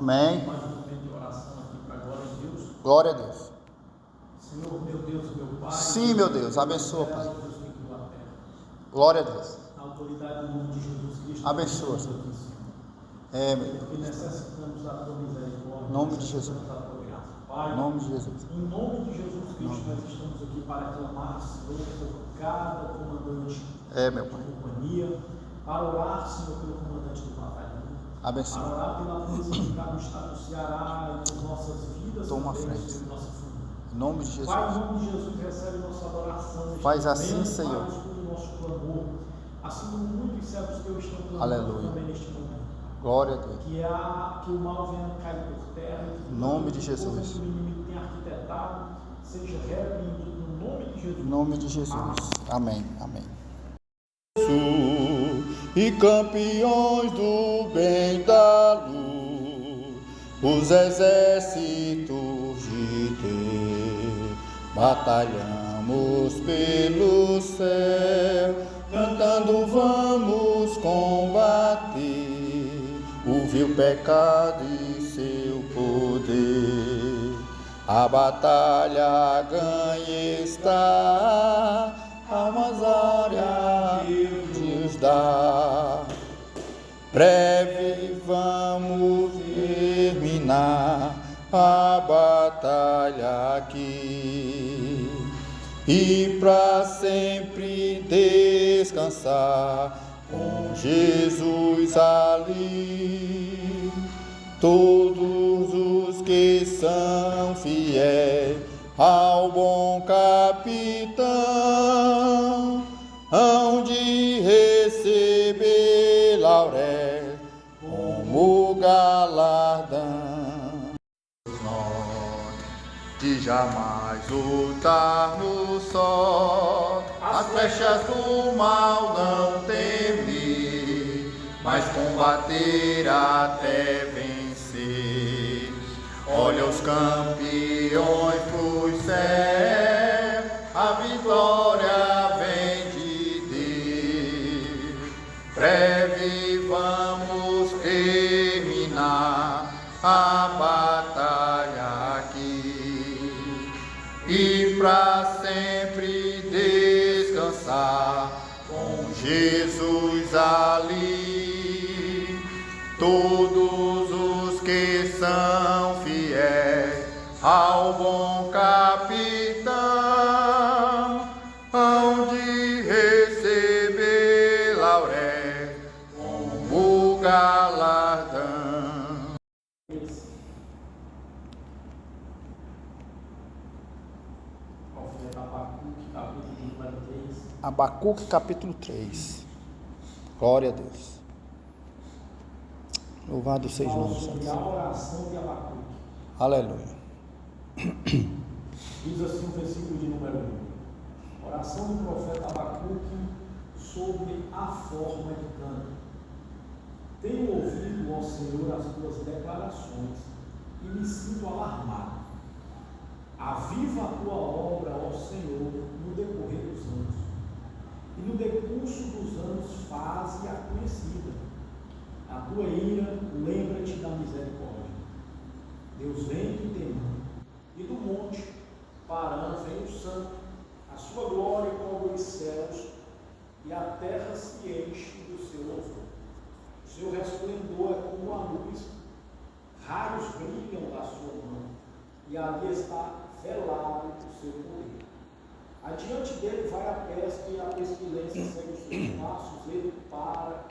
Amém. Mais um momento de oração aqui para a glória de Deus. Glória a Deus. Senhor, meu Deus, meu Pai. Sim, meu Deus, abençoa, Pai. Glória a Deus. Na autoridade do nome de Jesus Cristo. Abençoa, Senhor. É, meu Deus. Porque necessitamos da tua misericórdia. Em nome de Jesus. Da tua graça. Pai, Em nome de Jesus. em nome de Jesus Cristo, nós estamos aqui para clamar, Senhor, por cada comandante Meu Pai. de companhia, para orar, Senhor, pelo comandante do batalhão. Abençoa. Para orar pela polícia militar do estado do Ceará e por nossas vidas. Toma também, frente. Senhor, nossa família. Em nome de Jesus. Pai, em nome de Jesus, recebe nossa adoração. Faz assim, Senhor. Pai, escuta o nosso clamor. Assim como muitos servos teus estão clamando Aleluia. também neste momento. Glória a Deus. Que o mal venha cair por terra. Em nome de Jesus. Que o inimigo tenha arquitetado seja repreendido no nome de Jesus. Em nome de Jesus. Amém. Amém. E campeões do bem da luz, os exércitos de Deus, batalhamos pelo céu, cantando vamos combater o vil pecado e seu poder. A batalha ganha está, almas áreas Deus dá. Breve vamos terminar a batalha aqui e para sempre descansar com Jesus ali. Todos os que são fiéis ao bom capitão hão de receber laurel como galardão. Nós de jamais lutarmos só, as flechas do mal não temer, mas combater até vencer. Olha os campeões pro céu, a vitória vem de Deus. Breve vamos terminar a batalha aqui e para sempre descansar com Jesus ali. Todos os que são fiéis ao bom capitão hão de receber laurel como galardão. Abacuque capítulo 3. Glória a Deus. Louvado seja o nome sobre a oração de Abacuque. Aleluia. Diz assim o versículo de número 1. Oração do profeta Abacuque sobre a forma de canto. Tenho ouvido, ó Senhor, as tuas declarações e me sinto alarmado. Aviva a tua obra, ó Senhor, no decorrer dos anos, e no decurso dos anos faze-a conhecida. A tua ira, lembra-te da misericórdia. Deus vem do Temã e do monte, Parã vem o santo. A sua glória cobre os céus e a terra se enche do seu louvor. O seu resplendor é como a luz, raios brilham da sua mão, e ali está velado o seu poder. Adiante dele vai a pesca e a pestilência segue os seus passos, ele para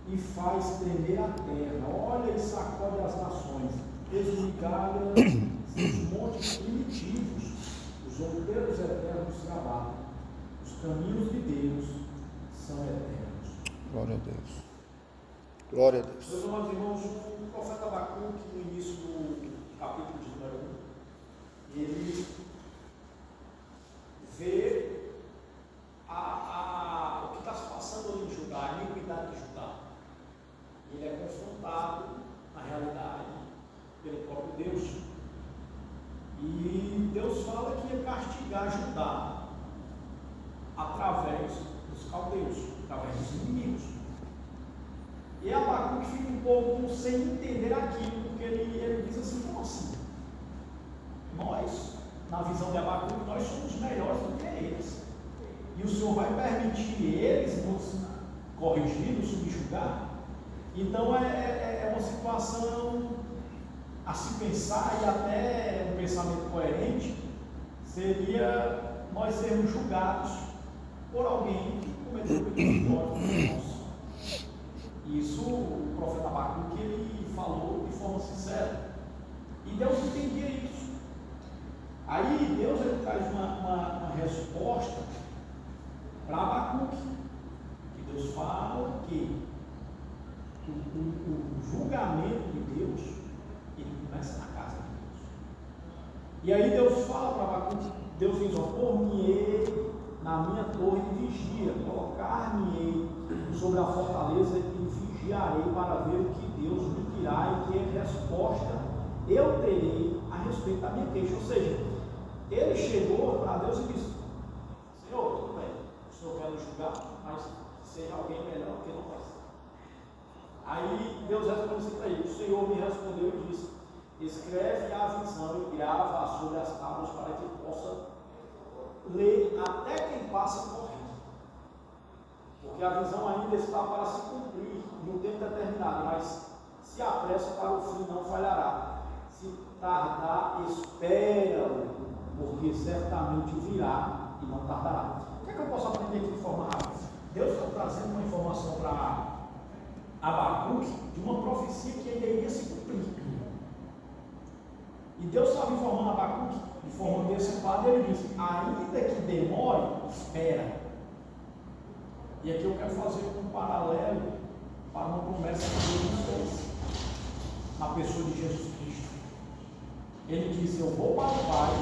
e faz tremer a terra, olha e sacode as nações, esmigalha seus montes primitivos, os outeiros eternos se abatem, os caminhos de Deus são eternos. Glória a Deus. Glória a Deus. Meus amados irmãos, o profeta Abacuque, no início do capítulo de número 1, ele vê o que está se passando ali em Judá, a iniquidade de Judá. Ele é confrontado, na realidade, pelo próprio Deus. E Deus fala que ia castigar Judá através dos caldeus, através dos inimigos. E Abacuque fica um pouco sem entender aquilo, porque ele diz assim: como assim? Nós, na visão de Abacuque, nós somos melhores do que eles. E o Senhor vai permitir eles nos corrigir, nos subjugar? Então é uma situação a se pensar, e até um pensamento coerente seria nós sermos julgados por alguém que cometeu pecados. Isso o profeta Abacuque ele falou de forma sincera, e Deus entendia isso. Aí Deus ele traz uma resposta para Abacuque, que Deus fala que o julgamento de Deus ele começa na casa de Deus. E aí Deus fala para Abacuque, Deus diz: pôr-me-ei na minha torre de vigia, colocar-me-ei sobre a fortaleza e vigiarei para ver o que Deus me dirá e que resposta eu terei a respeito da minha queixa. Ou seja, ele chegou para Deus e disse: Senhor, tudo bem, o Senhor quer nos julgar, mas seja alguém melhor que não vai ser. Aí Deus respondeu assim para ele: o Senhor me respondeu e disse: escreve a visão e grava sobre as tábuas para que possa ler até quem passa correndo, porque a visão ainda está para se cumprir em um tempo determinado, mas se apressa para o fim não falhará. Se tardar, espera-o, porque certamente virá e não tardará. O que é que eu posso aprender aqui de forma rápida? Deus está trazendo uma informação para Abacuque de uma profecia que ainda iria se cumprir. E Deus estava informando Abacuque de forma antecipada, e ele disse: ainda que demore, espera. E aqui eu quero fazer um paralelo para uma promessa que Deus nos fez na pessoa de Jesus Cristo. Ele disse: eu vou para o Pai,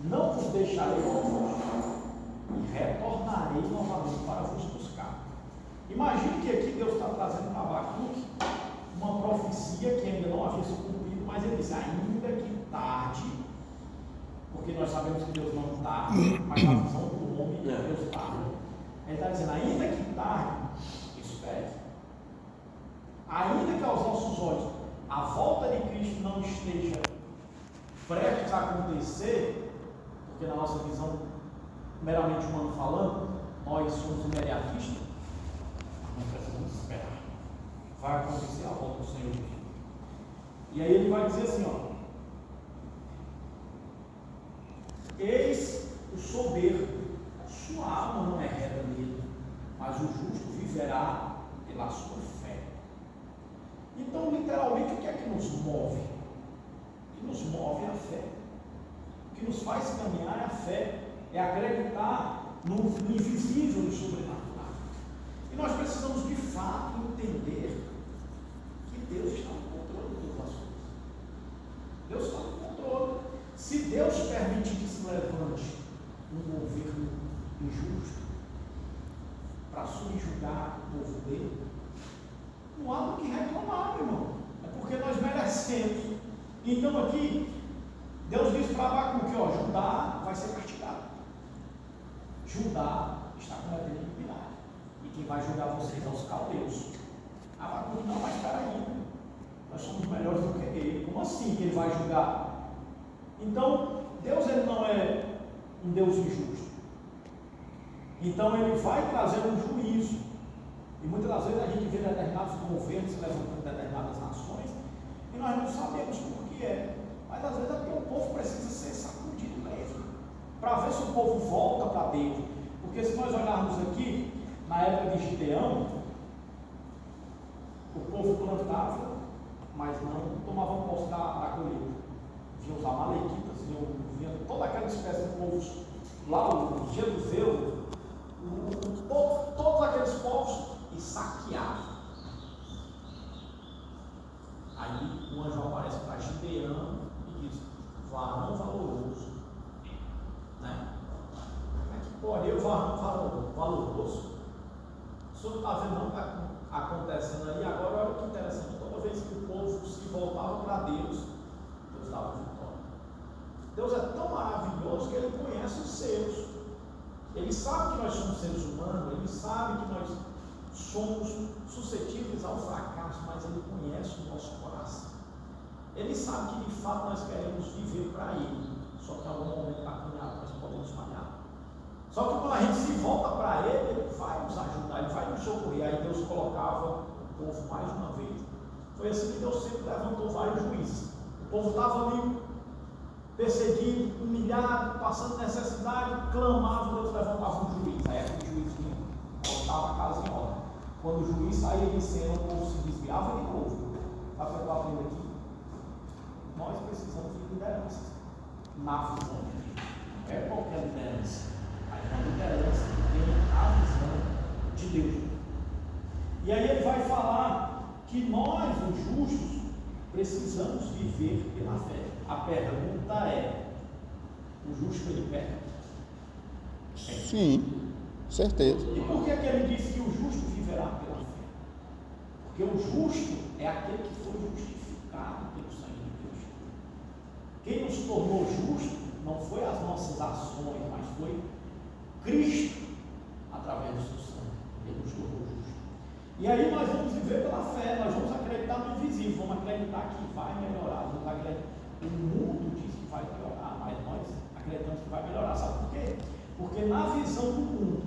não vos deixarei órfãos, e retornarei novamente para vos buscar. Imagine que aqui Deus está trazendo para Abacuque uma profecia que ainda não havia se cumprido, mas ele disse: ainda que tarde, porque nós sabemos que Deus não tarde, mas na visão do homem Deus tarde. Ele está dizendo: ainda que tarde, espere. Ainda que aos nossos olhos a volta de Cristo não esteja prestes a acontecer, porque na nossa visão meramente humana falando, nós somos imediatistas, nós precisamos esperar. Vai acontecer a volta do Senhor. E aí ele vai dizer assim: eis o soberbo, sua alma não é reta nele, mas o justo viverá pela sua fé. Então, literalmente, o que é que nos move? O que nos move é a fé. O que nos faz caminhar é a fé, é acreditar no invisível, no sobrenatural. E nós precisamos de fato entender que Deus está no controle de todas as coisas. Deus está no controle. Se Deus permitir que se levante um governo injusto para subjugar o povo dele, não há do que reclamar, meu irmão. É porque nós merecemos. Então aqui, Deus diz para Abacuque: Judá vai ser castigado. Judá está cometendo iniquidade. E quem vai julgar vocês é os caldeus. Abacuque: não, mas espera aí. Nós somos melhores do que ele. Como assim que ele vai julgar? Então, Deus ele não é um Deus injusto. Então ele vai trazer um juízo. E muitas das vezes a gente vê determinados governos se levantando em determinadas nações e nós não sabemos por que é. Mas às vezes é porque o povo precisa ser sacudido mesmo, para ver se o povo volta para Deus. Porque se nós olharmos aqui, na época de Gideão, o povo plantava, mas não tomava posse da colheita. Vinham os amalequitas, vinha toda aquela espécie de povos lá, os jebuseus, todos aqueles povos, e saqueavam. Aí o anjo aparece para Gideão e diz: varão valoroso, né? Como é que pode eu, varão valoroso? O senhor está vendo não está acontecendo aí? Agora olha que interessante: toda vez que o povo se voltava para Deus, Deus dava vitória. Deus é tão maravilhoso que ele conhece os seus. Ele sabe que nós somos seres humanos, ele sabe que nós somos suscetíveis ao fracasso, mas Ele conhece o nosso coração. Ele sabe que de fato nós queremos viver para Ele, só que em algum momento da caminhada nós podemos falhar. Só que quando a gente se volta para Ele, Ele vai nos ajudar, Ele vai nos socorrer. Aí Deus colocava o povo mais uma vez. Foi assim que Deus sempre levantou vários juízes. O povo estava ali perseguido, humilhado, passando necessidade, clamava, Deus levantava um juiz. Aí aquele juiz vinha, botava a casa em ordem. Quando o juiz saía de cena, o povo se desviava de novo. Sabe o que eu aprendo aqui? Nós precisamos de liderança na visão. Não é qualquer liderança, mas uma liderança que tenha a visão de Deus. E aí ele vai falar que nós, os justos, precisamos viver pela fé. A pergunta é: o justo ele peca? Sim, certeza. E por que ele disse que o justo viverá pela fé? Porque o justo é aquele que foi justificado pelo sangue de Deus. Quem nos tornou justo não foi as nossas ações, mas foi Cristo através do seu sangue. Ele nos tornou justo. E aí nós vamos viver pela fé, nós vamos acreditar no invisível, vamos acreditar que vai melhorar, vamos acreditar. O mundo diz que vai piorar, mas nós acreditamos que vai melhorar. Sabe por quê? Porque na visão do mundo,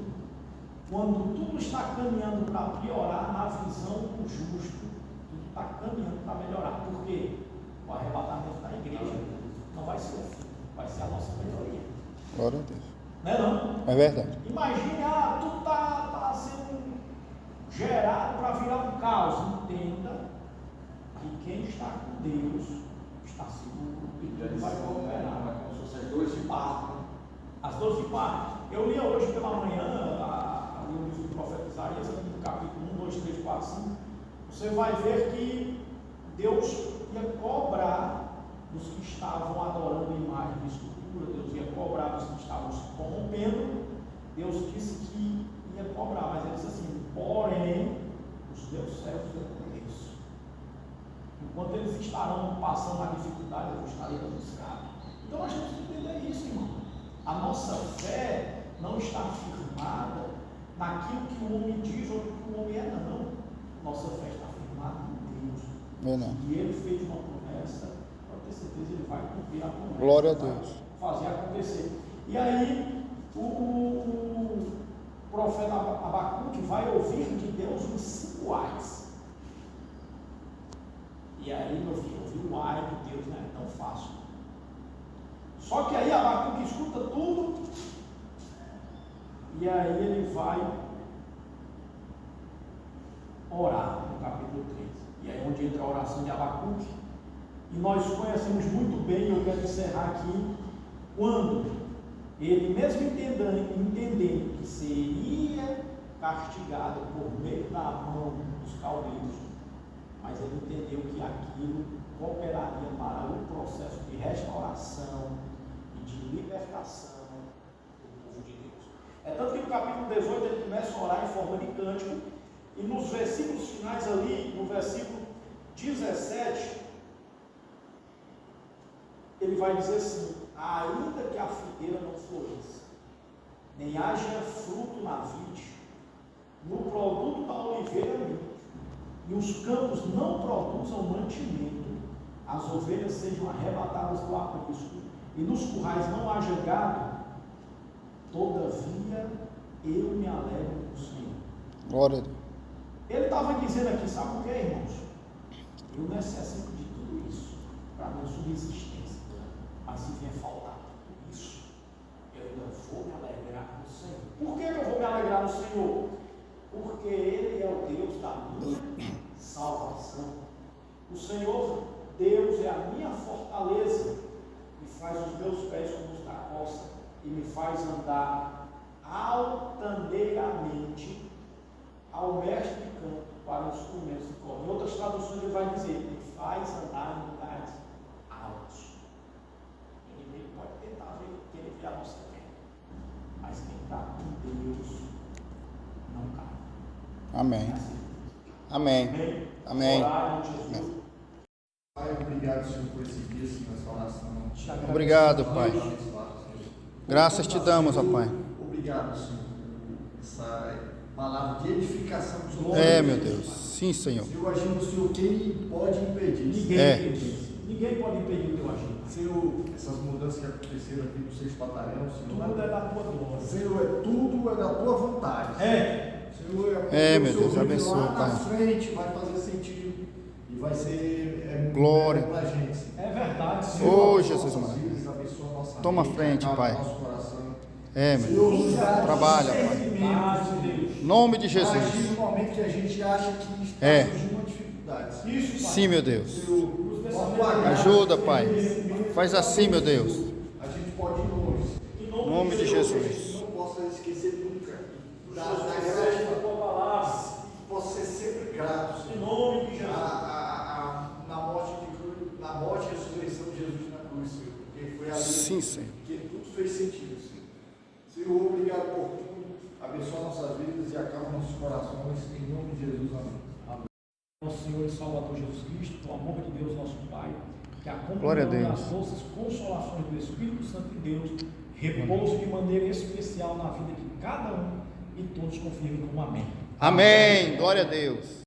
quando tudo está caminhando para piorar, na visão do justo, tudo está caminhando para melhorar. Por quê? O arrebatamento da igreja não vai ser o fim, vai ser a nossa melhoria. Glória a Deus. Não é não? É verdade. Imagine, tudo está sendo gerado para virar um caos. Entenda que quem está com Deus está seguro e tudo vai cooperar. As dores de parto. As dores de parto. Eu li hoje pela manhã, ali o livro do profeta Isaías, aqui no capítulo 1, 2, 3, 4, 5. Você vai ver que Deus ia cobrar dos que estavam adorando a imagem de escultura, Deus ia cobrar dos que estavam se corrompendo. Deus disse que ia cobrar, mas ele disse assim: porém, os meus servos eu conheço. Enquanto eles estarão passando a dificuldade, eu estarei dando escape. Então nós temos que entender isso, irmão. A nossa fé não está firmada naquilo que o homem diz ou que o homem é, não. Nossa fé está firmada em Deus. Verdade. E Ele fez uma promessa, pode ter certeza, Ele vai cumprir a promessa. Glória a Deus. Fazer acontecer. E aí, o profeta Abacuque vai ouvir de Deus os 5 ais. E aí, meu filho, ouvir o ai de Deus não é tão fácil. Só que aí Abacuque escuta tudo, e aí ele vai orar no capítulo 3. E aí é onde entra a oração de Abacuque. E nós conhecemos muito bem, eu quero encerrar aqui, quando ele, mesmo entendendo que seria castigado por meio da mão dos caldeus, mas ele entendeu que aquilo cooperaria para o processo de restauração e de libertação do povo de Deus. É tanto que no capítulo 18 ele começa a orar em forma de cântico, e nos versículos finais ali, no versículo 17, ele vai dizer assim: ainda que a figueira não floresça, nem haja fruto na vide, no produto da oliveira minta, e os campos não produzam mantimento, as ovelhas sejam arrebatadas do aprisco, e nos currais não haja gado, todavia eu me alegro no Senhor. Glória a Deus. Ele estava dizendo aqui, sabe o que, irmãos? Eu necessito de tudo isso para a minha subsistência, mas se vier faltar tudo isso, eu ainda vou me alegrar no Senhor. Por que eu vou me alegrar no Senhor? Porque Ele é o Deus da minha salvação. O Senhor Deus é a minha fortaleza, e faz os meus pés como os da costa, e me faz andar altaneiramente ao mestre de campo para os instrumentos de corda. Em outras traduções ele vai dizer: me faz andar em lugares altos. O inimigo pode tentar querer ver a nossa queda, mas quem está com Deus não cai. Amém. É assim. Amém. Amém. Amém. Orar em Jesus. Pai, obrigado, Senhor, por esse dia, Senhor, essa oração. Obrigado, Pai. Graças te damos, ó Pai. Obrigado, Senhor, por essa palavra de edificação dos nossos É, meu Deus. Sim, Senhor. Se eu agir no Senhor, quem pode impedir? Ninguém É. impede. Ninguém pode impedir o teu agir. Senhor, essas mudanças que aconteceram aqui no Sexto Batalhão, Senhor, Tudo é da tua glória. Senhor, tudo é da tua vontade. Senhor, É, meu o Senhor Deus, vê que abençoe, lá na Pai. frente vai fazer sentido e vai ser Glória. pra gente, Senhor. É verdade, Ô, Senhor. Abençoa Jesus, nossas mano. vidas, abençoa nossa Toma mente, frente, acalma Pai. nosso coração. É, meu Senhor, Deus. nos dá Trabalha, Pai. discernimento, Deus. Em nome de Agir Jesus. no momento que a gente acha que está É. surgindo uma dificuldade. Isso, Pai. Sim, meu Deus. Senhor, com a tua graça, Ajuda, Pai. Senhor, Faz assim, meu Deus. a gente pode ir longe. Em Em nome de Que Jesus. não possa esquecer nunca da da gratidão. tua palavra. Possa ser sempre grato, Em Senhor. nome de Jesus. Na morte e ressurreição de Jesus na cruz, Senhor. Porque foi ali Sim, Senhor. que tudo fez sentido, Senhor. Senhor, obrigado por tudo. Abençoa nossas vidas e acalma nossos corações. Em nome de Jesus, amém. Nosso Senhor e Salvador Jesus Cristo, o amor de Deus, nosso Pai, que a Glória a comunhão Deus. das forças consolações do Espírito Santo de Deus repouse de maneira especial na vida de cada um e todos confirmem como amém. Amém. Glória a Deus.